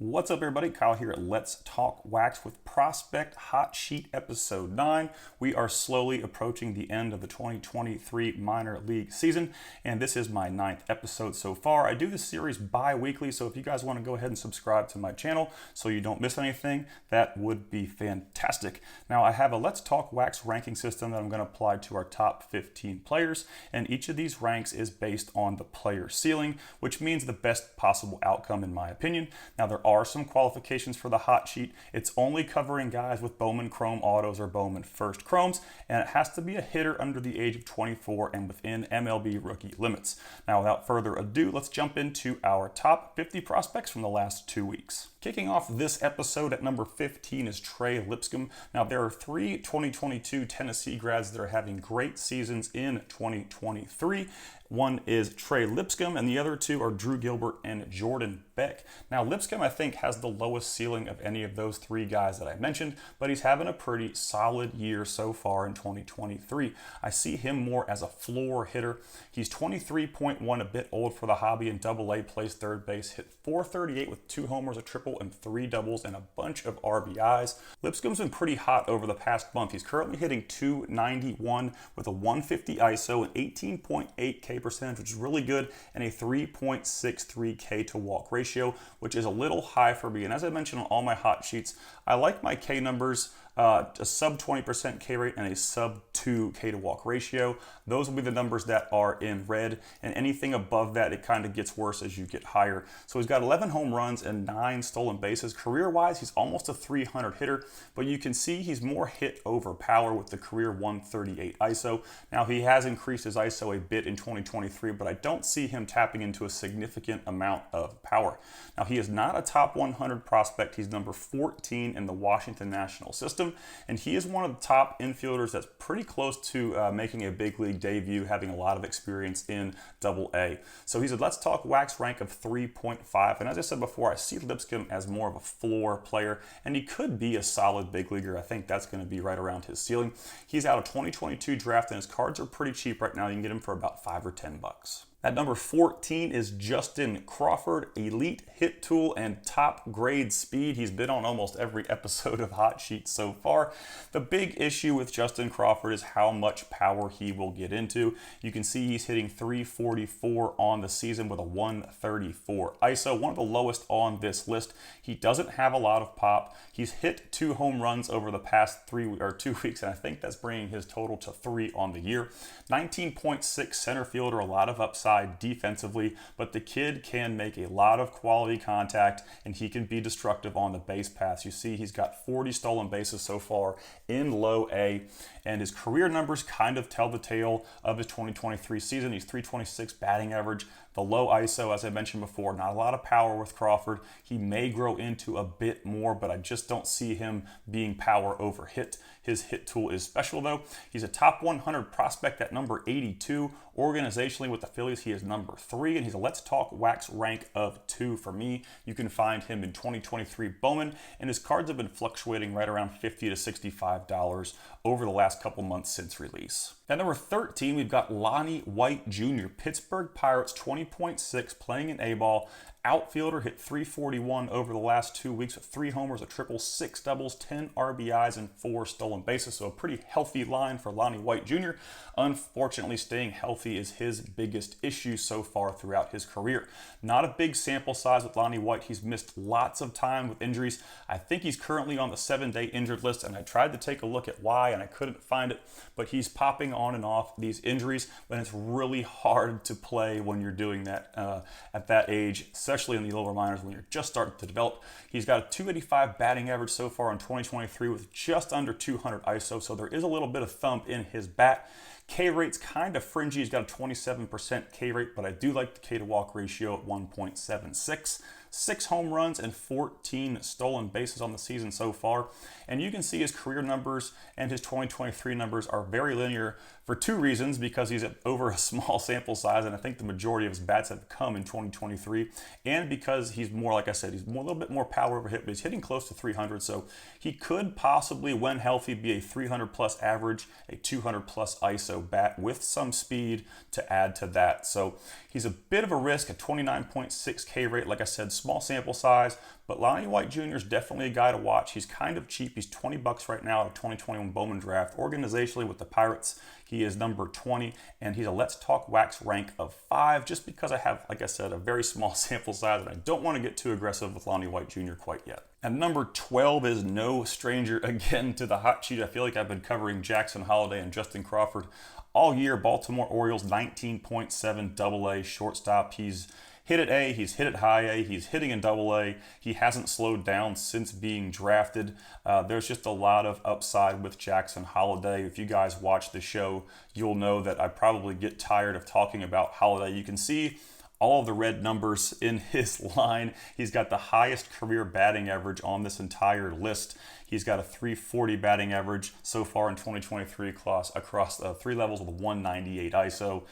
What's up, everybody? Kyle here at Let's Talk Wax with Prospect Hot Sheet Episode 9. We are slowly approaching the end of the 2023 minor league season, and this is my 9th episode so far. I do this series bi-weekly, so if you guys want to go ahead and subscribe to my channel so you don't miss anything, that would be fantastic. Now, I have a Let's Talk Wax ranking system that I'm going to apply to our top 15 players, and each of these ranks is based on the player ceiling, which means the best possible outcome in my opinion. Now, there are some qualifications for the hot sheet. It's only covering guys with Bowman Chrome Autos or Bowman First Chromes, and it has to be a hitter under the age of 24 and within MLB rookie limits. Now, without further ado, let's jump into our top 50 prospects from the last 2 weeks. Kicking off this episode at number 15 is Trey Lipscomb. Now, there are 3 2022 Tennessee grads that are having great seasons in 2023. One is Trey Lipscomb, and the other 2 are Drew Gilbert and Jordan Beck. Now, Lipscomb, I think, has the lowest ceiling of any of those 3 guys that I mentioned, but he's having a pretty solid year so far in 2023. I see him more as a floor hitter. He's 23.1, a bit old for the hobby, in Double-A, plays third base, hit .438 with 2 homers, a triple, and 3 doubles, and a bunch of RBIs. Lipscomb's been pretty hot over the past month. He's currently hitting .291 with a 150 ISO, an 18.8 K percentage, which is really good, and a 3.63 K to walk ratio, which is a little high for me. And as I mentioned on all my hot sheets, I like my K numbers, a sub 20% K rate and a sub 2 K to walk ratio. Those will be the numbers that are in red, and anything above that, it kind of gets worse as you get higher. So he's got 11 home runs and 9 stolen bases. Career-wise, he's almost a 300 hitter, but you can see he's more hit over power with the career 138 ISO. Now, he has increased his ISO a bit in 2023, but I don't see him tapping into a significant amount of power. Now, he is not a top 100 prospect. He's number 14 in the Washington National system, and he is one of the top infielders that's pretty close to making a big league debut, having a lot of experience in Double-A. So he's a Let's Talk Wax rank of 3.5, and as I said before, I see Lipscomb as more of a floor player, and he could be a solid big leaguer. I think that's going to be right around his ceiling. He's out of 2022 draft, and his cards are pretty cheap right now. You can get him for about $5 or $10. At number 14 is Justin Crawford, elite hit tool and top grade speed. He's been on almost every episode of Hot Sheet so far. The big issue with Justin Crawford is how much power he will get into. You can see he's hitting 344 on the season with a 134 ISO, one of the lowest on this list. He doesn't have a lot of pop. He's hit 2 home runs over the past 2 weeks, and I think that's bringing his total to 3 on the year. 19.6 center fielder, a lot of upside defensively, but the kid can make a lot of quality contact, and he can be destructive on the base paths. You see he's got 40 stolen bases so far in low A, and his career numbers kind of tell the tale of his 2023 season. He's 326 batting average, the low ISO, as I mentioned before, not a lot of power with Crawford. He may grow into a bit more, but I just don't see him being power over hit. His hit tool is special though. He's a top 100 prospect at number 82. Organizationally with the Phillies, he is number 3, and he's a Let's Talk Wax rank of 2 for me. You can find him in 2023 Bowman, and his cards have been fluctuating right around $50 to $65 over the last couple months since release. At number 13, we've got Lonnie White Jr., Pittsburgh Pirates, 20.6, playing in A-ball. Outfielder, hit 341 over the last 2 weeks with 3 homers, a triple, 6 doubles, 10 RBIs, and 4 stolen bases. So a pretty healthy line for Lonnie White Jr. Unfortunately, staying healthy is his biggest issue so far throughout his career. Not a big sample size with Lonnie White. He's missed lots of time with injuries. I think he's currently on the 7-day injured list, and I tried to take a look at why, and I couldn't find it. But he's popping on and off these injuries, and it's really hard to play when you're doing that at that age, especially in the lower minors when you're just starting to develop. He's got a 285 batting average so far in 2023 with just under 200 ISO, so there is a little bit of thump in his bat. K rate's kind of fringy. He's got a 27% K rate, but I do like the K to walk ratio at 1.76. 6 home runs and 14 stolen bases on the season so far. And you can see his career numbers and his 2023 numbers are very linear for 2 reasons, because he's over a small sample size, and I think the majority of his bats have come in 2023, and because he's more, like I said, he's a little bit more power over hit, but he's hitting close to 300, so he could possibly, when healthy, be a 300 plus average, a 200 plus ISO bat with some speed to add to that. So he's a bit of a risk, a 29.6 K rate, like I said, small sample size, but Lonnie White Jr. is definitely a guy to watch. He's kind of cheap. He's $20 right now at a 2021 Bowman draft. Organizationally with the Pirates, he is number 20, and he's a Let's Talk Wax rank of 5, just because I have, like I said, a very small sample size, and I don't want to get too aggressive with Lonnie White Jr. quite yet. And number 12 is no stranger again to the hot sheet. I feel like I've been covering Jackson Holliday and Justin Crawford all year. Baltimore Orioles, 19.7 AA shortstop. He's hit at A, he's hit at high A, he's hitting in double A. He hasn't slowed down since being drafted. There's just a lot of upside with Jackson Holliday. If you guys watch the show, you'll know that I probably get tired of talking about Holliday. You can see all of the red numbers in his line. He's got the highest career batting average on this entire list. He's got a .340 batting average so far in 2023 across 3 levels with a 198 ISO.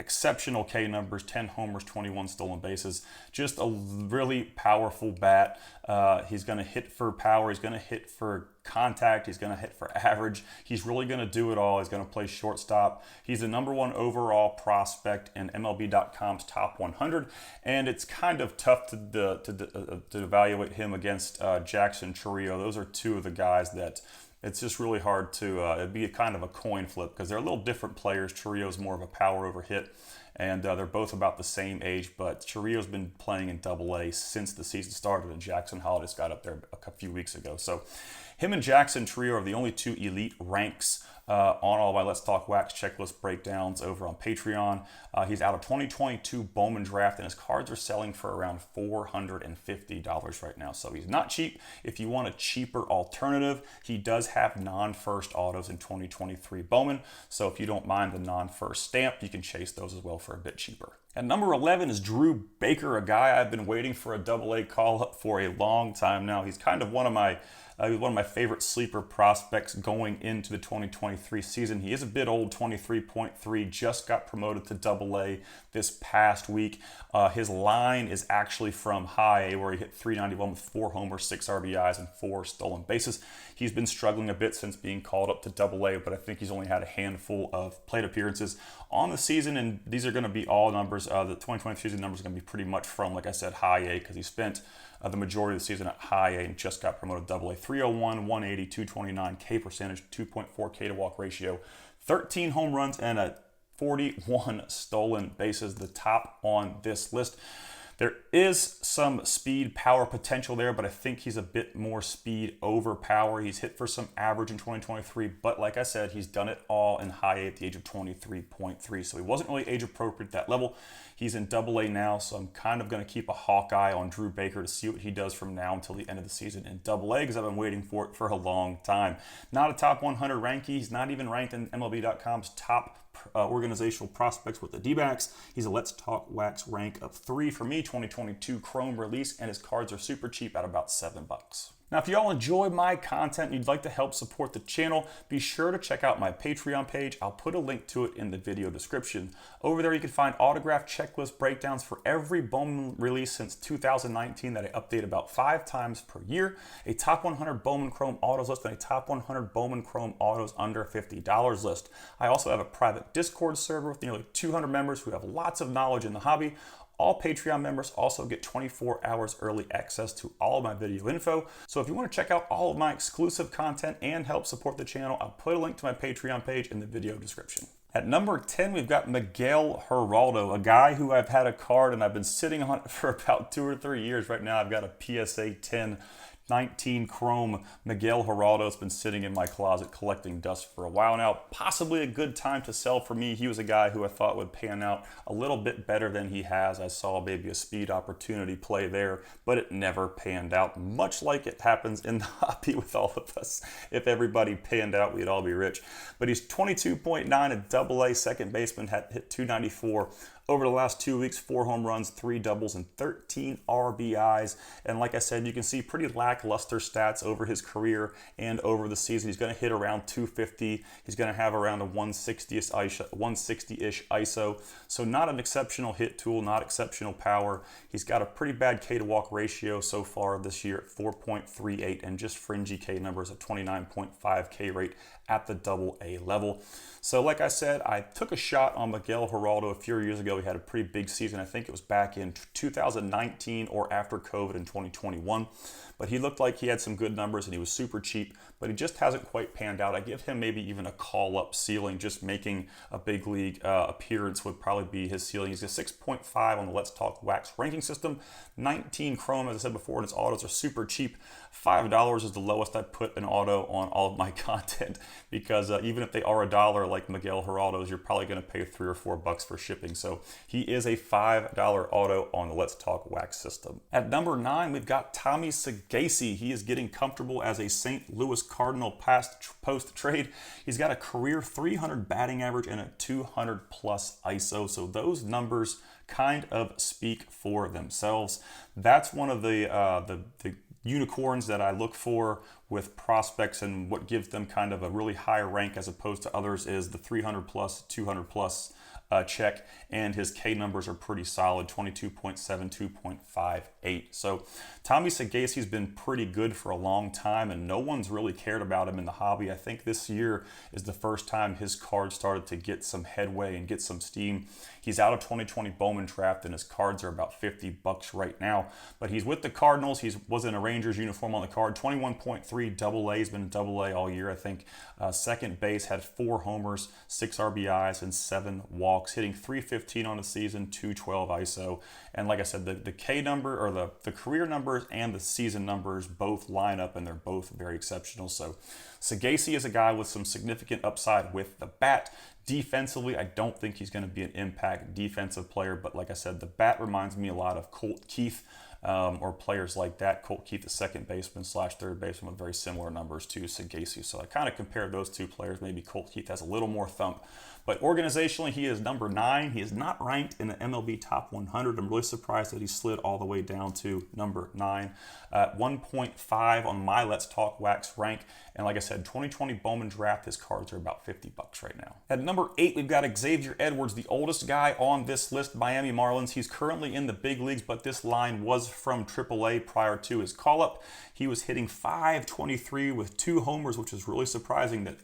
Exceptional K numbers, 10 homers, 21 stolen bases. Just a really powerful bat. He's going to hit for power. He's going to hit for contact. He's going to hit for average. He's really going to do it all. He's going to play shortstop. He's the #1 overall prospect in MLB.com's top 100, and it's kind of tough to evaluate him against Jackson Chourio. Those are two of the guys that it's just really hard to, it'd be kind of a coin flip because they're a little different players. Churrio's more of a power over hit, and they're both about the same age, but Churrio's been playing in AA since the season started, and Jackson Holliday got up there a few weeks ago. So him and Jackson Chourio are the only two elite ranks on all my Let's Talk Wax checklist breakdowns over on Patreon. He's out of 2022 Bowman draft, and his cards are selling for around $450 right now. So he's not cheap. If you want a cheaper alternative, he does have non-first autos in 2023 Bowman. So if you don't mind the non-first stamp, you can chase those as well for a bit cheaper. And number 11 is Drew Baker, a guy I've been waiting for a AA call-up for a long time now. He's kind of one of my favorite sleeper prospects going into the 2023 season. He is a bit old, 23.3, just got promoted to AA this past week. His line is actually from high A, where he hit .391 with 4 homers, 6 RBIs, and 4 stolen bases. He's been struggling a bit since being called up to AA, but I think he's only had a handful of plate appearances on the season, and these are going to be all numbers. The 2023 season numbers are going to be pretty much from, like I said, high A, because he spent the majority of the season at high A and just got promoted to AA. 301, 180, 229 K percentage, 2.4 K to walk ratio, 13 home runs, and a 41 stolen bases, the top on this list. There is some speed power potential there, but I think he's a bit more speed over power. He's hit for some average in 2023, but like I said, he's done it all in high A at the age of 23.3. So he wasn't really age appropriate at that level. He's in AA now, so I'm kind of going to keep a hawk eye on Drew Baker to see what he does from now until the end of the season in AA, because I've been waiting for it for a long time. Not a top 100 rank. He's not even ranked in MLB.com's top organizational prospects with the D-backs. He's a Let's Talk Wax rank of 3 for me, 2022 Chrome release, and his cards are super cheap at about $7. Now, if y'all enjoy my content and you'd like to help support the channel, be sure to check out my Patreon page. I'll put a link to it in the video description. Over there, you can find autograph checklist breakdowns for every Bowman release since 2019 that I update about 5 times per year, a top 100 Bowman Chrome Autos list, and a top 100 Bowman Chrome Autos under $50 list. I also have a private Discord server with nearly 200 members who have lots of knowledge in the hobby. All Patreon members also get 24 hours early access to all of my video info. So if you want to check out all of my exclusive content and help support the channel, I'll put a link to my Patreon page in the video description. At number 10, we've got Miguel Geraldo, a guy who I've had a card and I've been sitting on it for about 2 or 3 years. Right now, I've got a PSA 10 19 Chrome Miguel Geraldo. It's been sitting in my closet collecting dust for a while now. Possibly a good time to sell for me. He was a guy who I thought would pan out a little bit better than he has. I saw maybe a speed opportunity play there, but it never panned out, much like it happens in the hobby with all of us. If everybody panned out, we'd all be rich. But he's 22.9 at AA, second baseman, had hit .294 over the last 2 weeks, 4 home runs, 3 doubles, and 13 RBIs. And like I said, you can see pretty lackluster stats over his career and over the season. He's going to hit around 250. He's going to have around a 160-ish ISO. So not an exceptional hit tool, not exceptional power. He's got a pretty bad K to walk ratio so far this year at 4.38, and just fringy K numbers at 29.5 K rate at the AA level. So like I said, I took a shot on Miguel Geraldo a few years ago ago, he had a pretty big season. I think it was back in 2019 or after COVID in 2021. But he looked like he had some good numbers and he was super cheap, but he just hasn't quite panned out. I give him maybe even a call-up ceiling. Just making a big league appearance would probably be his ceiling. He's a 6.5 on the Let's Talk Wax ranking system. 19 chrome, as I said before, and his autos are super cheap. $5 is the lowest I put an auto on all of my content, because even if they are $1 like Miguel Geraldo's, you're probably going to pay $3 or $4 for shipping. So he is a $5 auto on the Let's Talk Wax system. At number 9, we've got Tommy Segase. He is getting comfortable as a St. Louis Cardinal post trade. He's got a career 300 batting average and a 200 plus ISO. So those numbers kind of speak for themselves. That's one of the unicorns that I look for with prospects, and what gives them kind of a really high rank as opposed to others is the 300 plus, 200 plus check, and his K numbers are pretty solid, 22.7, 2.58. So Tommy Segase's been pretty good for a long time, and no one's really cared about him in the hobby. I think this year is the first time his cards started to get some headway and get some steam. He's out of 2020 Bowman draft, and his cards are about $50 right now. But he's with the Cardinals. He was in a Rangers uniform on the card. 21.3 AA. He's been AA all year, I think. Second base, had 4 homers, 6 RBIs, and 7 walks. Hitting .315 on the season, 212 ISO. And like I said, the K number, or the career numbers and the season numbers both line up, and they're both very exceptional. So Segase is a guy with some significant upside with the bat. Defensively, I don't think he's going to be an impact defensive player, but like I said, the bat reminds me a lot of Colt Keith, or players like that. Colt Keith, the second baseman / third baseman, with very similar numbers to Segase. So I kind of compare those two players. Maybe Colt Keith has a little more thump. But organizationally, he is number 9. He is not ranked in the MLB Top 100. I'm really surprised that he slid all the way down to number 9. 1.5 on my Let's Talk Wax rank. And like I said, 2020 Bowman draft, his cards are about $50 right now. At number 8, we've got Xavier Edwards, the oldest guy on this list, Miami Marlins. He's currently in the big leagues, but this line was from AAA prior to his call-up. He was hitting .523 with 2 homers, which is really surprising that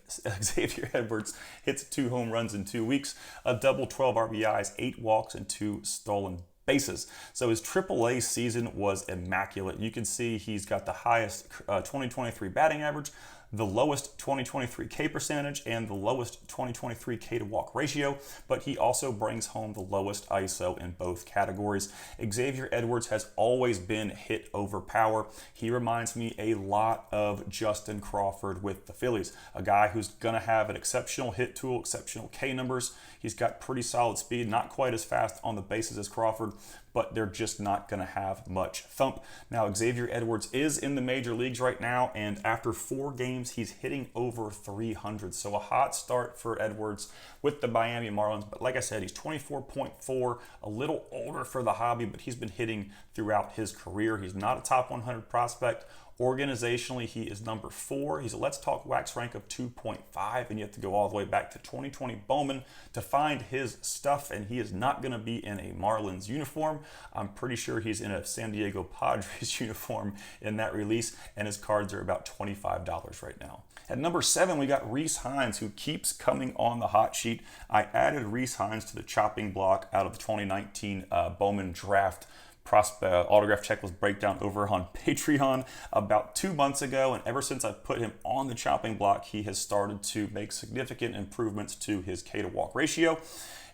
Xavier Edwards hits 2 home runs in 2 weeks. A double, 12 RBIs, 8 walks, and 2 stolen bases. So his AAA season was immaculate. You can see he's got the highest 2023 batting average, the lowest 2023 K percentage, and the lowest 2023 K to walk ratio, but he also brings home the lowest ISO in both categories. Xavier Edwards has always been hit over power. He reminds me a lot of Justin Crawford with the Phillies, a guy who's going to have an exceptional hit tool, exceptional K numbers. He's got pretty solid speed, not quite as fast on the bases as Crawford, but they're just not going to have much thump. Now, Xavier Edwards is in the major leagues right now, and after 4 games, he's hitting over 300. So a hot start for Edwards with the Miami Marlins. But like I said, he's 24.4, a little older for the hobby, but he's been hitting throughout his career. He's not a top 100 prospect. Organizationally, he is number 4. He's a Let's Talk Wax rank of 2.5, and you have to go all the way back to 2020 Bowman to find his stuff, and he is not going to be in a Marlins uniform. I'm pretty sure he's in a San Diego Padres uniform in that release, and his cards are about $25 right now. At number 7, we got Rhys Hines, who keeps coming on the hot sheet. I added Rhys Hines to the chopping block out of the 2019 Bowman draft autograph checklist breakdown over on Patreon about 2 months ago, and ever since I put him on the chopping block, he has started to make significant improvements to his K to walk ratio.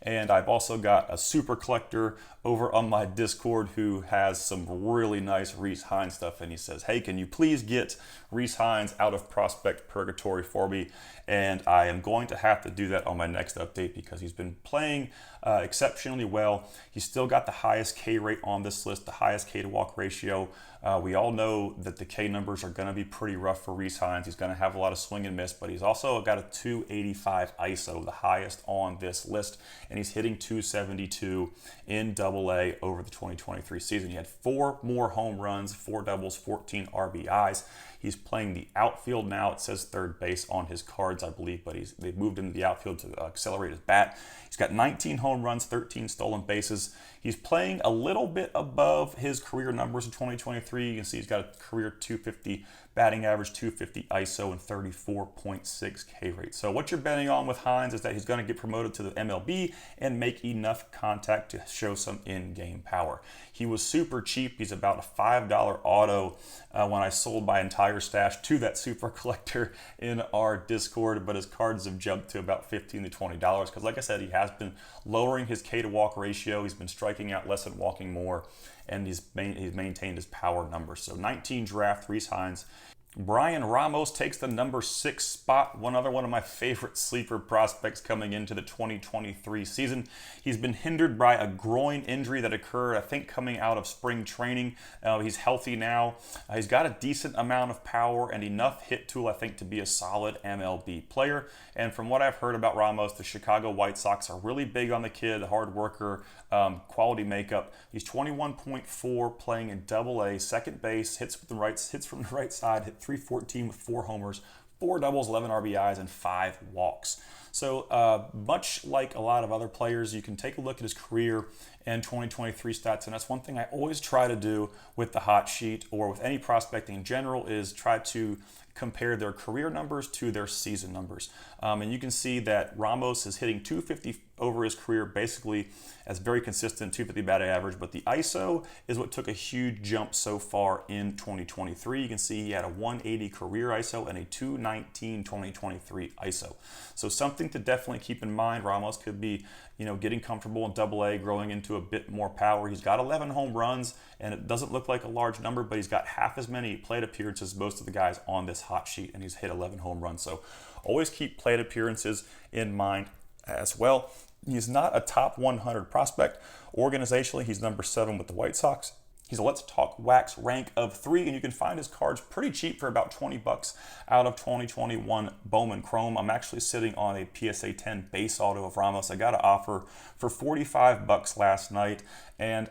And I've also got a super collector over on my Discord who has some really nice Rhys Hines stuff, and he says, hey, can you please get Rhys Hines out of prospect purgatory for me? And I am going to have to do that on my next update because he's been playing exceptionally well. He's still got the highest K rate on this list, the highest K to walk ratio. We all know that the K numbers are going to be pretty rough for Rhys Hines. He's going to have a lot of swing and miss, but he's also got a 285 ISO, the highest on this list, and he's hitting 272 in AA over the 2023 season. He had 4 more home runs, 4 doubles, 14 RBIs. He's playing the outfield now. It says third base on his cards, I believe, but they've moved him to the outfield to accelerate his bat. He's got 19 home runs, 13 stolen bases. He's playing a little bit above his career numbers in 2023. You can see he's got a career 250 batting average, 250 ISO, and 34.6 K rate. So what you're betting on with Hines is that he's going to get promoted to the MLB and make enough contact to show some in-game power. He was super cheap. He's about a $5 auto when I sold my entire stash to that super collector in our Discord, but his cards have jumped to about $15 to $20 because, like I said, he has been lowering his K to walk ratio. He's been striking out less and walking more, and he's maintained his power numbers. So 19 draft, Rhys Hines. Brian Ramos takes the number 6 spot, one of my favorite sleeper prospects coming into the 2023 season. He's been hindered by a groin injury that occurred, I think, coming out of spring training. He's healthy now. He's got a decent amount of power and enough hit tool, I think, to be a solid MLB player. And from what I've heard about Ramos, the Chicago White Sox are really big on the kid, hard worker, quality makeup. He's 21.4, playing in Double-A, second base, hits from the right side, hit .314 with 4 homers, 4 doubles, 11 RBIs, and 5 walks. So much like a lot of other players, you can take a look at his career and 2023 stats, and that's one thing I always try to do with the hot sheet or with any prospecting in general is try to compare their career numbers to their season numbers. And you can see that Ramos is hitting 250 over his career, basically as very consistent 250 batting average, but the ISO is what took a huge jump so far in 2023. You can see he had a 180 career ISO and a 219 2023 ISO. So something to definitely keep in mind. Ramos could be, getting comfortable in Double-A, growing into a bit more power. He's got 11 home runs, and it doesn't look like a large number, but he's got half as many plate appearances as most of the guys on this hot sheet, and he's hit 11 home runs. So always keep plate appearances in mind as well. He's not a top 100 prospect. Organizationally, he's number 7 with the White Sox. He's a Let's Talk Wax rank of 3, and you can find his cards pretty cheap for about $20 out of 2021 Bowman Chrome. I'm actually sitting on a PSA 10 base auto of Ramos. I got an offer for $45 last night, and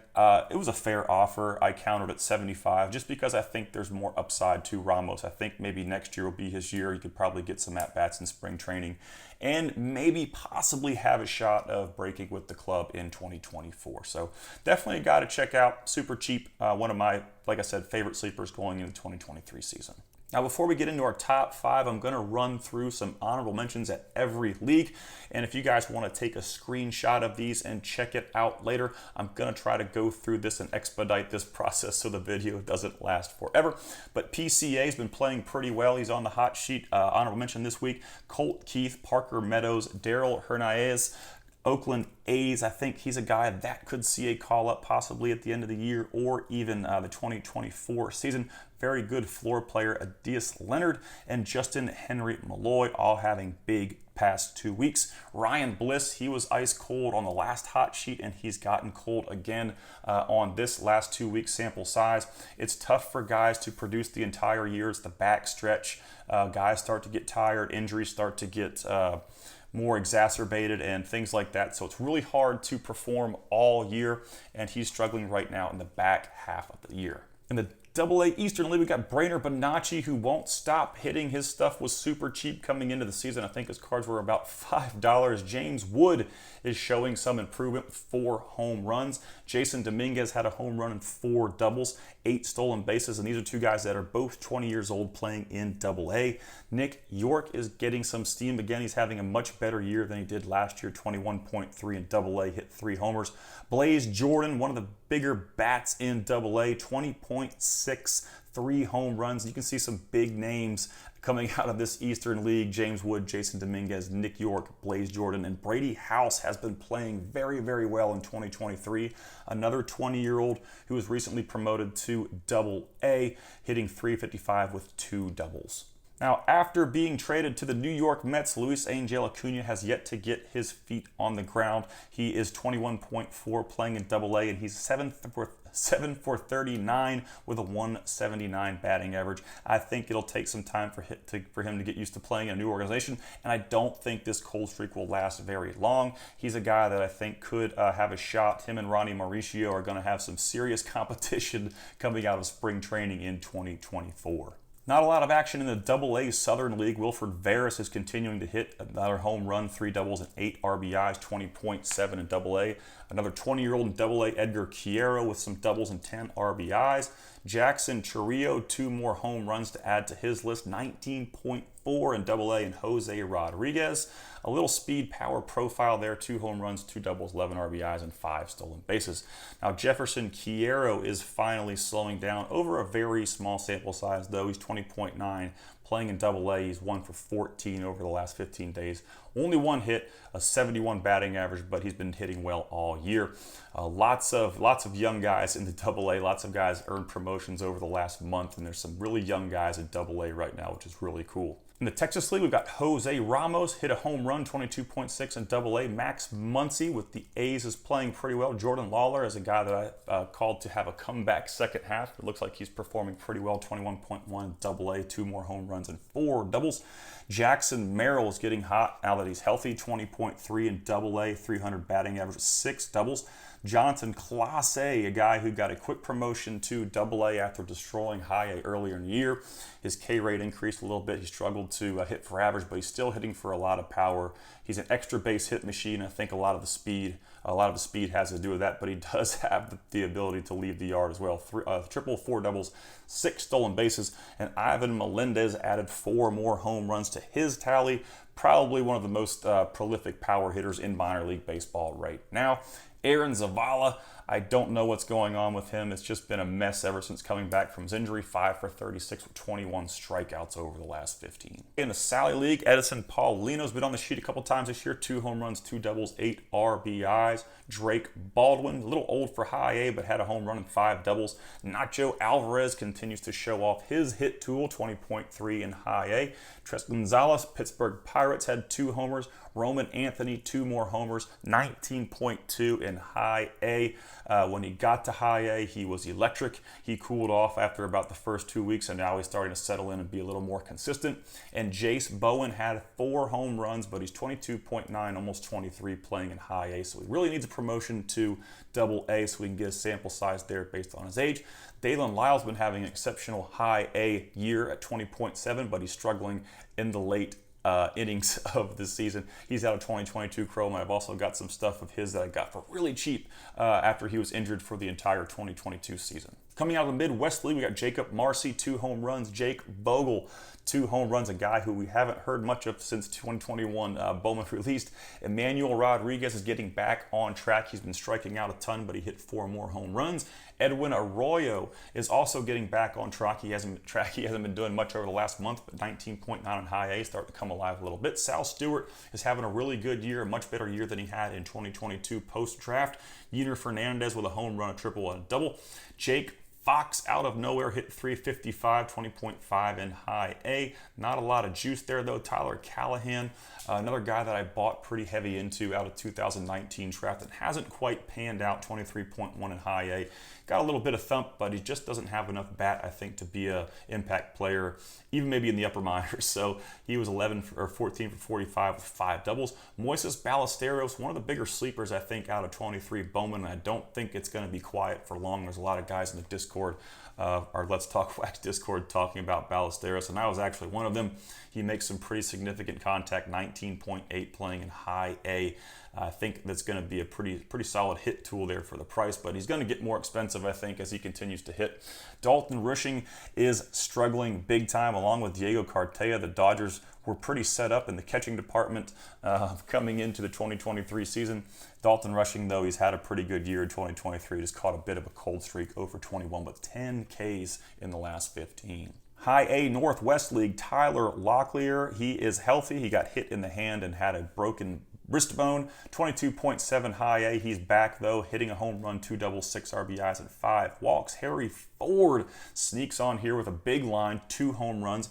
it was a fair offer. I countered at $75 just because I think there's more upside to Ramos. I think maybe next year will be his year. You could probably get some at-bats in spring training and maybe possibly have a shot of breaking with the club in 2024. So definitely a guy to check out. Super cheap. One of my, like I said, favorite sleepers going into the 2023 season. Now, before we get into our top 5, I'm going to run through some honorable mentions at every league. And if you guys want to take a screenshot of these and check it out later, I'm going to try to go through this and expedite this process so the video doesn't last forever. But PCA has been playing pretty well. He's on the hot sheet. Honorable mention this week, Colt Keith, Parker Meadows, Daryl Hernandez, Oakland A's. I think he's a guy that could see a call-up possibly at the end of the year or even the 2024 season. Very good floor player, Adias Leonard and Justin Henry Malloy, all having big past 2 weeks. Ryan Bliss, he was ice cold on the last hot sheet, and he's gotten cold again on this last 2 week sample size. It's tough for guys to produce the entire year. It's the back stretch. Guys start to get tired. Injuries start to get more exacerbated and things like that. So it's really hard to perform all year, and he's struggling right now in the back half of the year. In the Double-A Eastern League, we got Brainer Bonacci, who won't stop hitting. His stuff was super cheap coming into the season. I think his cards were about $5. James Wood is showing some improvement with 4 home runs. Jason Dominguez had a home run and 4 doubles, 8 stolen bases, and these are 2 guys that are both 20 years old playing in Double-A. Nick York is getting some steam again. He's having a much better year than he did last year, 21.3 in Double-A, hit 3 homers. Blaze Jordan, one of the bigger bats in Double-A, 20.6, 3 home runs. You can see some big names coming out of this Eastern League. James Wood, Jason Dominguez, Nick York, Blaze Jordan, and Brady House has been playing very, very well in 2023. Another 20-year-old who was recently promoted to Double-A, hitting .355 with 2 doubles. Now, after being traded to the New York Mets, Luis Angel Acuna has yet to get his feet on the ground. He is 21.4 playing in Double-A, and he's 7 for 39 with a 179 batting average. I think it'll take some time for him to get used to playing in a new organization, and I don't think this cold streak will last very long. He's a guy that I think could have a shot. Him and Ronnie Mauricio are going to have some serious competition coming out of spring training in 2024. Not a lot of action in the Double-A Southern League. Wilfred Veras is continuing to hit another home run, 3 doubles and 8 RBIs, 20.7 in Double-A. Another 20-year-old in Double-A, Edgar Quiero, with some doubles and 10 RBIs. Jackson Churrillo, 2 more home runs to add to his list, 19.4 in Double-A, and Jose Rodriguez. A little speed power profile there, 2 home runs, 2 doubles, 11 RBIs, and 5 stolen bases. Now Jefferson Quiero is finally slowing down over a very small sample size, though. He's 20.9. Playing in Double-A, he's 1 for 14 over the last 15 days. Only 1 hit, a 71 batting average, but he's been hitting well all year. Lots of young guys in the Double-A. Lots of guys earned promotions over the last month, and there's some really young guys in Double-A right now, which is really cool. In the Texas League, we've got Jose Ramos, hit a home run, 22.6 in Double-A. Max Muncy with the A's is playing pretty well. Jordan Lawler is a guy that I called to have a comeback second half. It looks like he's performing pretty well, 21.1 Double-A, 2 more home runs and 4 doubles. Jackson Merrill is getting hot now that he's healthy, 20.3 in Double-A, 300 batting average, 6 doubles. Jonathan Clase, a guy who got a quick promotion to Double-A after destroying High A earlier in the year. His K rate increased a little bit. He struggled to hit for average, but he's still hitting for a lot of power. He's an extra base hit machine. I think a lot of the speed has to do with that, but he does have the ability to leave the yard as well. Triple, 4 doubles, 6 stolen bases, and Ivan Melendez added 4 more home runs to his tally. Probably one of the most prolific power hitters in minor league baseball right now. Aaron Zavala, I don't know what's going on with him. It's just been a mess ever since coming back from his injury. 5 for 36 with 21 strikeouts over the last 15. In the Sally League, Edison Paulino's been on the sheet a couple times this year. 2 home runs, 2 doubles, 8 RBIs. Drake Baldwin, a little old for High A, but had a home run and 5 doubles. Nacho Alvarez continues to show off his hit tool, 20.3 in High A. Tres Gonzalez, Pittsburgh Pirates, had 2 homers. Roman Anthony, 2 more homers, 19.2 in High A. When he got to High A, he was electric. He cooled off after about the first 2 weeks, and now he's starting to settle in and be a little more consistent. And Jace Bowen had 4 home runs, but he's 22.9, almost 23, playing in High A. So he really needs a promotion to Double-A so we can get a sample size there based on his age. Dalen Lyle's been having an exceptional High A year at 20.7, but he's struggling in the late innings of this season. He's out of 2022 Chrome. I've also got some stuff of his that I got for really cheap after he was injured for the entire 2022 season. Coming out of the Midwest League, we got Jacob Marcy, 2 home runs. Jake Bogle, 2 home runs, a guy who we haven't heard much of since 2021 Bowman released. Emmanuel Rodriguez is getting back on track. He's been striking out a ton, but he hit 4 more home runs. Edwin Arroyo is also getting back on track. He hasn't been doing much over the last month, but 19.9 in High A, starting to come alive a little bit. Sal Stewart is having a really good year, a much better year than he had in 2022 post-draft. Yener Fernandez with a home run, a triple, and a double. Jake Fox out of nowhere hit 355, 20.5 in High A. Not a lot of juice there though. Tyler Callahan, another guy that I bought pretty heavy into out of 2019 draft and hasn't quite panned out, 23.1 in High A. Got a little bit of thump, but he just doesn't have enough bat, I think, to be an impact player, even maybe in the upper minors. So he was 14 for 45 with 5 doubles. Moises Ballesteros, one of the bigger sleepers, I think, out of 23 Bowman. I don't think it's going to be quiet for long. There's a lot of guys in the Discord, our Let's Talk Wax Discord, talking about Ballesteros, and I was actually one of them. He makes some pretty significant contact, 19.8 playing in High A. I think that's going to be a pretty solid hit tool there for the price, but he's going to get more expensive, I think, as he continues to hit. Dalton Rushing is struggling big time, along with Diego Cartaya. The Dodgers were pretty set up in the catching department coming into the 2023 season. Dalton Rushing, though, he's had a pretty good year in 2023. Just caught a bit of a cold streak, 0 for 21, but 10 Ks in the last 15. High A Northwest League, Tyler Locklear, he is healthy. He got hit in the hand and had a broken wrist bone. 22.7 High A. He's back though, hitting a home run, 2 doubles, 6 RBIs, and 5 walks. Harry Ford sneaks on here with a big line, 2 home runs,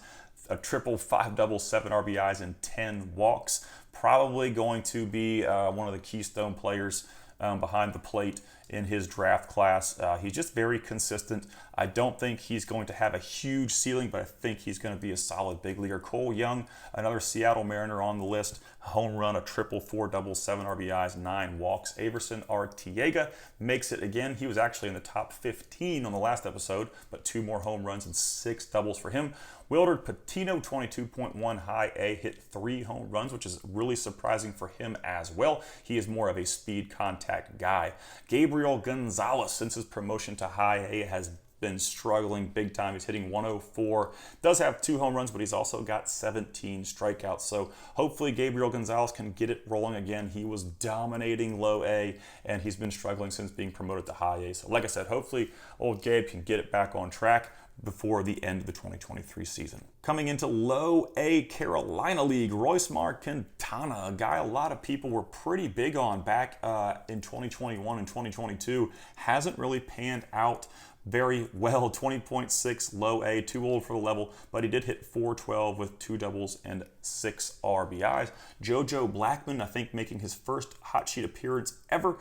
a triple, 5 doubles, 7 RBIs, and 10 walks. Probably going to be one of the keystone players behind the plate in his draft class. He's just very consistent. I don't think he's going to have a huge ceiling, but I think he's going to be a solid big leaguer. Cole Young, another Seattle Mariner on the list. Home run, a triple, 4 doubles, 7 RBIs, 9 walks. Averson Arteaga makes it again. He was actually in the top 15 on the last episode, but 2 more home runs and 6 doubles for him. Wilder Patino, 22.1 high A, hit 3 home runs, which is really surprising for him as well. He is more of a speed contact guy. Gabriel Gonzalez, since his promotion to high A, has been struggling big time. He's hitting 104, does have 2 home runs, but he's also got 17 strikeouts. So hopefully Gabriel Gonzalez can get it rolling again. He was dominating low A, and he's been struggling since being promoted to high A. So like I said, hopefully old Gabe can get it back on track before the end of the 2023 season. Coming into low A Carolina League, Royce Quintana, a guy a lot of people were pretty big on back in 2021 and 2022, hasn't really panned out very well. 20.6 low A, too old for the level, but he did hit 412 with 2 doubles and 6 RBIs. JoJo Blackmon, I think, making his first hot sheet appearance ever.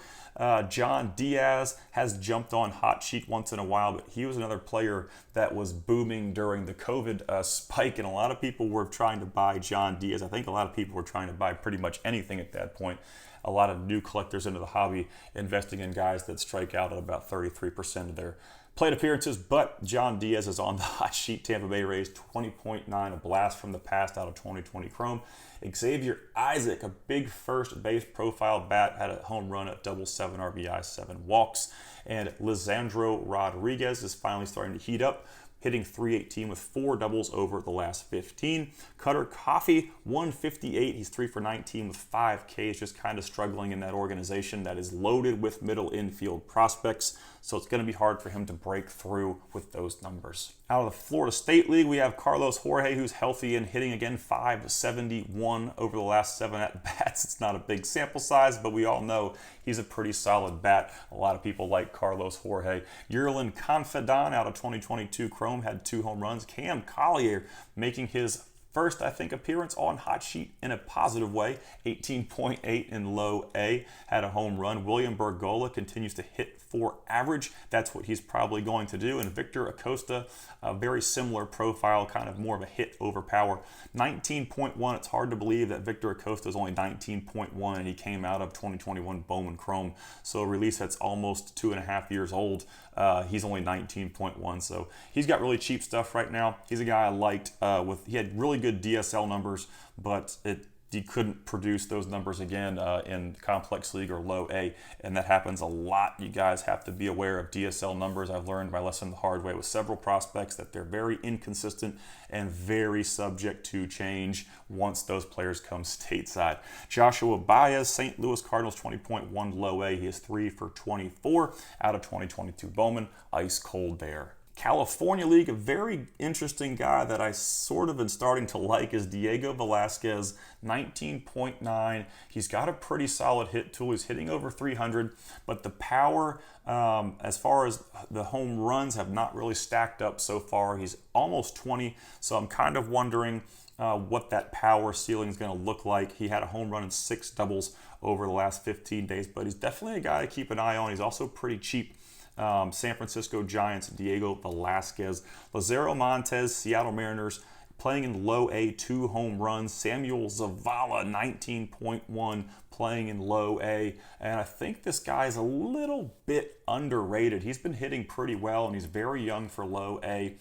John Diaz has jumped on hot sheet once in a while, but he was another player that was booming during the COVID spike, and a lot of people were trying to buy John Diaz. I think a lot of people were trying to buy pretty much anything at that point. A lot of new collectors into the hobby investing in guys that strike out at about 33% of their plate appearances, but John Diaz is on the hot sheet. Tampa Bay Rays, 20.9, a blast from the past out of 2020 Chrome. Xavier Isaac, a big first base profile bat, had a home run at double, 7 RBI, 7 walks. And Lisandro Rodriguez is finally starting to heat up, hitting .318 with 4 doubles over the last 15. Cutter Coffee, 158. He's 3 for 19 with 5 Ks, just kind of struggling in that organization that is loaded with middle infield prospects. So it's going to be hard for him to break through with those numbers. Out of the Florida State League, we have Carlos Jorge, who's healthy and hitting again, 571 over the last 7 at-bats. It's not a big sample size, but we all know he's a pretty solid bat. A lot of people like Carlos Jorge. Yerlin Confidant out of 2022 Chrome had 2 home runs. Cam Collier making his first, I think, appearance on hot sheet in a positive way. 18.8 in low A, had a home run. William Bergola continues to hit for average. That's what he's probably going to do. And Victor Acosta, a very similar profile, kind of more of a hit over power. 19.1. It's hard to believe that Victor Acosta is only 19.1 and he came out of 2021 Bowman Chrome. So a release that's almost 2.5 years old. He's only 19.1. So he's got really cheap stuff right now. He's a guy I liked. He had really good DSL numbers, but he couldn't produce those numbers again in Complex League or Low A, and that happens a lot. You guys have to be aware of DSL numbers. I've learned my lesson the hard way with several prospects that they're very inconsistent and very subject to change once those players come stateside. Joshua Baez, St. Louis Cardinals, 20.1 Low A. He is 3 for 24 out of 2022 Bowman. Ice cold there. California League, a very interesting guy that I sort of been starting to like is Diego Velasquez, 19.9. He's got a pretty solid hit tool. He's hitting over 300, but the power, as far as the home runs, have not really stacked up so far. He's almost 20, so I'm kind of wondering what that power ceiling is going to look like. He had a home run and 6 doubles over the last 15 days, but he's definitely a guy to keep an eye on. He's also pretty cheap. San Francisco Giants, Diego Velasquez. Lazaro Montes, Seattle Mariners, playing in low A, 2 home runs. Samuel Zavala, 19.1, playing in low A. And I think this guy is a little bit underrated. He's been hitting pretty well, and he's very young for low A.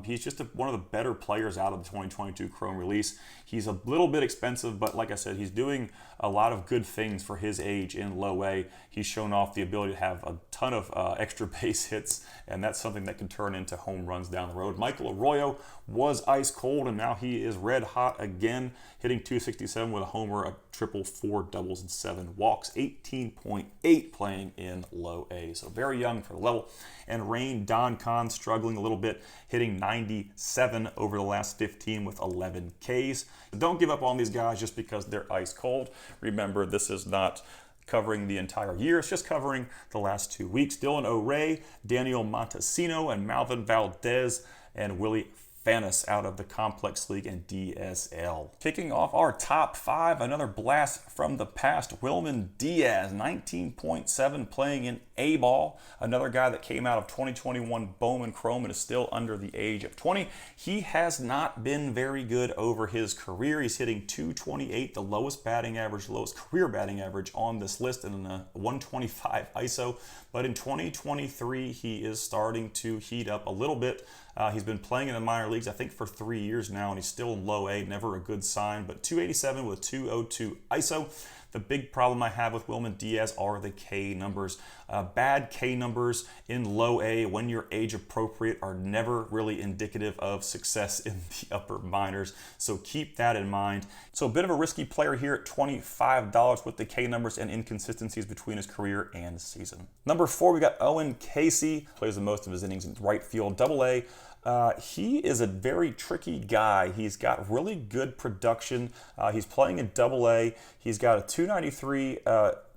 He's just one of the better players out of the 2022 Chrome release. He's a little bit expensive, but like I said, he's doing a lot of good things for his age in low A. He's shown off the ability to have a ton of extra base hits, and that's something that can turn into home runs down the road. Michael Arroyo was ice cold, and now he is red hot again, hitting .267 with a homer, a triple, 4 doubles, and 7 walks. 18.8 playing in low A, so very young for the level. And Rain Don Kahn struggling a little bit, hitting 97 over the last 15 with 11 Ks. Don't give up on these guys just because they're ice cold. Remember, this is not covering the entire year. It's just covering the last 2 weeks. Dylan O'Ray, Daniel Montesino, and Malvin Valdez, and Willie Fanis out of the Complex League and DSL. Kicking off our top 5, another blast from the past. Wilman Diaz, 19.7, playing in A ball. Another guy that came out of 2021 Bowman Chrome and is still under the age of 20. He has not been very good over his career. He's hitting 228, the lowest batting average, lowest career batting average on this list, in a 125 ISO. But in 2023, he is starting to heat up a little bit. He's been playing in the minor leagues, I think, for 3 years now, and he's still in low A, never a good sign. But 287 with 202 ISO. The big problem I have with Wilman Diaz are the K numbers. Bad K numbers in low A when you're age appropriate are never really indicative of success in the upper minors. So keep that in mind. So a bit of a risky player here at $25 with the K numbers and inconsistencies between his career and season. Number 4, we got Owen Casey. Plays the most of his innings in right field, Double-A. He is a very tricky guy. He's got really good production. He's playing in Double-A. He's got a 293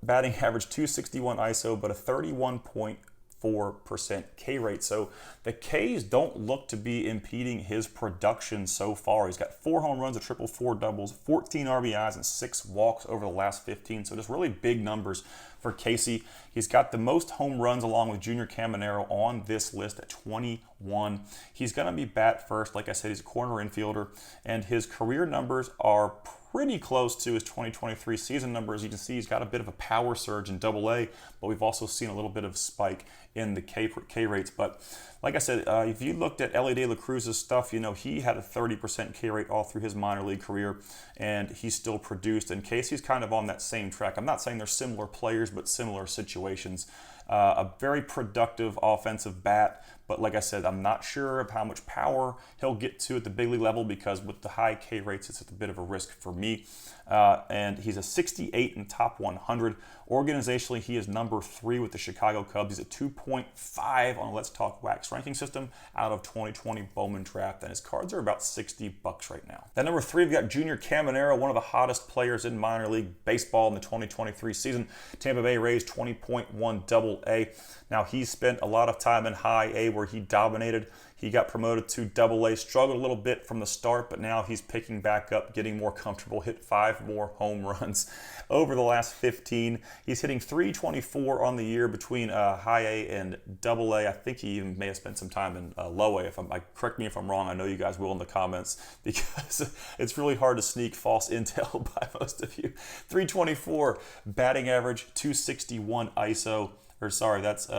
batting average, 261 ISO, but a 31.4% K rate. So the Ks don't look to be impeding his production so far. He's got 4 home runs, a triple, 4 doubles, 14 RBIs, and 6 walks over the last 15. So just really big numbers for Casey. He's got the most home runs along with Junior Caminero on this list at 21. He's going to be bat first. Like I said, he's a corner infielder, and his career numbers are pretty close to his 2023 season numbers. You can see he's got a bit of a power surge in Double-A, but we've also seen a little bit of spike in the K rates. But like I said, if you looked at Elly De La Cruz's stuff, you know, he had a 30% K rate all through his minor league career, and he still produced. And Casey's kind of on that same track. I'm not saying they're similar players, but similar situations. A very productive offensive bat, but like I said, I'm not sure of how much power he'll get to at the big league level, because with the high K rates, it's a bit of a risk for me. And he's a 68 in top 100. Organizationally, he is number 3 with the Chicago Cubs. He's a 2.5 on Let's Talk Wax ranking system out of 2020 Bowman Draft, and his cards are about $60 right now. At number 3, we've got Junior Caminero, one of the hottest players in minor league baseball in the 2023 season. Tampa Bay Rays 20.1 Double-A. Now, he spent a lot of time in high A where he dominated. He got promoted to Double-A, struggled a little bit from the start, but now he's picking back up, getting more comfortable, hit 5 more home runs over the last 15. He's hitting 324 on the year between high A and Double-A. I think he even may have spent some time in low A. Correct me if I'm wrong. I know you guys will in the comments, because it's really hard to sneak false intel by most of you. 324 batting average, 261 ISO. Or sorry, that's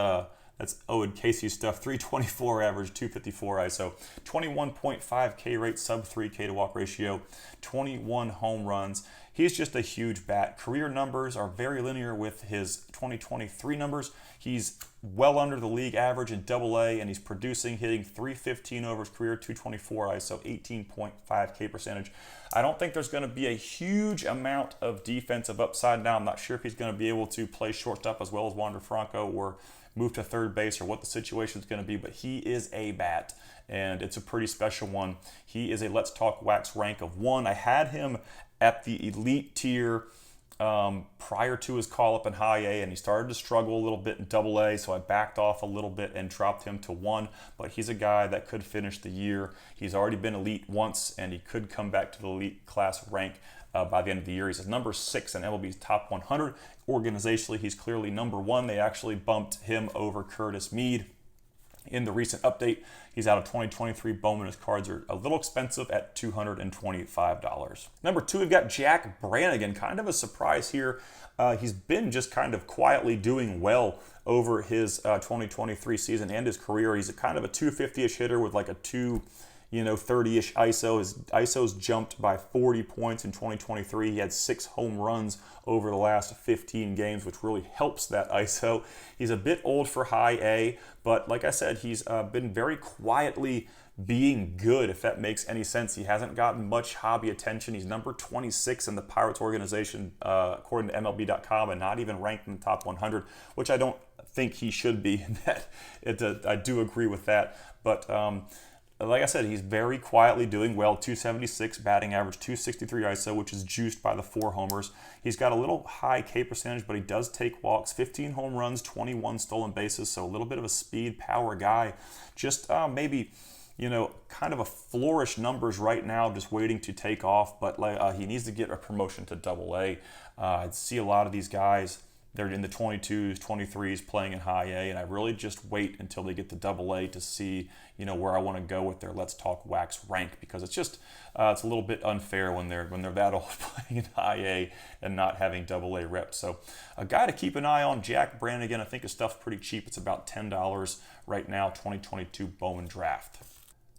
Owen Casey stuff. 324 average, 254 ISO, 21.5 K rate, sub 3 K to walk ratio, 21 home runs. He's just a huge bat. Career numbers are very linear with his 2023 numbers. He's well under the league average in Double-A, and he's producing, hitting 315 over his career, 224 ISO, 18.5 K percentage. I don't think there's going to be a huge amount of defensive upside now. I'm not sure if he's going to be able to play shortstop as well as Wander Franco, or move to third base, or what the situation is going to be, but he is a bat, and it's a pretty special one. He is a Let's Talk Wax rank of 1. I had him at the elite tier prior to his call-up in high A, and he started to struggle a little bit in Double-A, so I backed off a little bit and dropped him to 1, but he's a guy that could finish the year. He's already been elite once, and he could come back to the elite class rank by the end of the year. He's number 6 in MLB's top 100. Organizationally, he's clearly number 1. They actually bumped him over Curtis Mead in the recent update. He's out of 2023 Bowman. His cards are a little expensive at $225. Number 2, we've got Jack Brannigan. Kind of a surprise here. He's been just kind of quietly doing well over his 2023 season and his career. He's a kind of a 250-ish hitter with like a 30-ish ISO. His ISO's jumped by 40 points in 2023. He had 6 home runs over the last 15 games, which really helps that ISO. He's a bit old for high A, but like I said, he's been very quietly being good, if that makes any sense. He hasn't gotten much hobby attention. He's number 26 in the Pirates organization, according to MLB.com, and not even ranked in the top 100, which I don't think he should be. I do agree with that, but like I said, he's very quietly doing well. 276 batting average, 263 ISO, which is juiced by the 4 homers. He's got a little high K percentage, but he does take walks. 15 home runs, 21 stolen bases, so a little bit of a speed, power guy. Just maybe, kind of a flourish numbers right now, just waiting to take off, but he needs to get a promotion to Double-A. I see a lot of these guys they're in the 22s, 23s, playing in high A, and I really just wait until they get to double A to see, where I want to go with their Let's Talk Wax rank, because it's just it's a little bit unfair when they're that old playing in high A and not having double A reps. So a guy to keep an eye on, Jack Brannigan. I think his stuff's pretty cheap. It's about $10 right now, 2022 Bowman draft.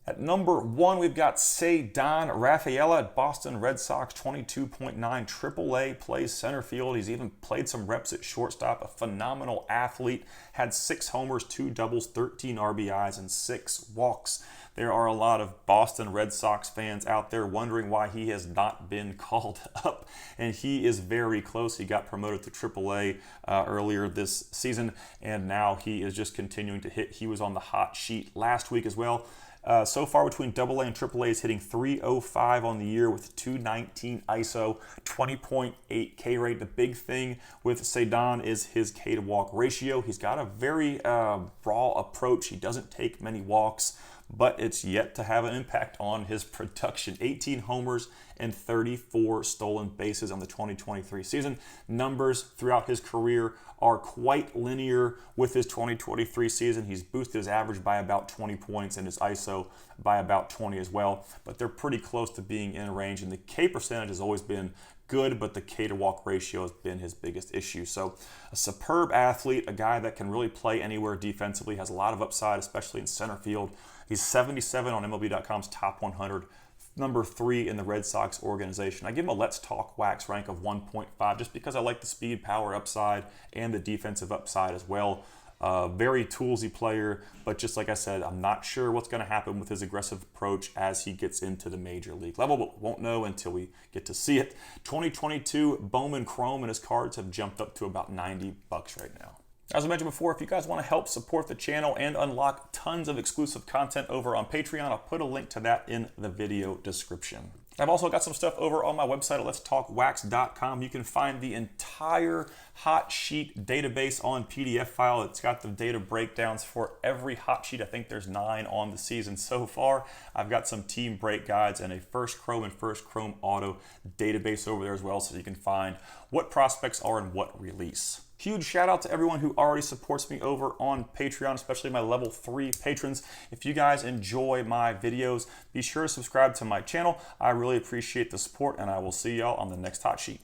At number 1, we've got Ceddanne Rafaela at Boston Red Sox, 22.9 AAA, plays center field. He's even played some reps at shortstop. A phenomenal athlete, had 6 homers, 2 doubles, 13 RBIs, and 6 walks. There are a lot of Boston Red Sox fans out there wondering why he has not been called up, and he is very close. He got promoted to AAA earlier this season, and now he is just continuing to hit. He was on the hot sheet last week as well. So far between AA and AAA is hitting .305 on the year with 219 ISO, 20.8 K rate. The big thing with Ceddanne is his K to walk ratio. He's got a very raw approach. He doesn't take many walks, but it's yet to have an impact on his production. 18 homers and 34 stolen bases on the 2023 season. Numbers throughout his career are quite linear with his 2023 season. He's boosted his average by about 20 points and his ISO by about 20 as well, but they're pretty close to being in range, and the K percentage has always been good, but the K to walk ratio has been his biggest issue. So a superb athlete, a guy that can really play anywhere defensively, has a lot of upside, especially in center field. He's 77 on MLB.com's top 100, number 3 in the Red Sox organization. I give him a Let's Talk Wax rank of 1.5 just because I like the speed, power upside, and the defensive upside as well. Very toolsy player, but just like I said, I'm not sure what's going to happen with his aggressive approach as he gets into the major league level, but won't know until we get to see it. 2022 Bowman Chrome and his cards have jumped up to about $90 right now. As I mentioned before, if you guys want to help support the channel and unlock tons of exclusive content over on Patreon, I'll put a link to that in the video description. I've also got some stuff over on my website at letstalkwax.com. You can find the entire hot sheet database on PDF file. It's got the data breakdowns for every hot sheet. I think there's 9 on the season so far. I've got some team break guides and a First Chrome and First Chrome Auto database over there as well, so you can find what prospects are in what release. Huge shout out to everyone who already supports me over on Patreon, especially my level 3 patrons. If you guys enjoy my videos, be sure to subscribe to my channel. I really appreciate the support, and I will see y'all on the next hot sheet.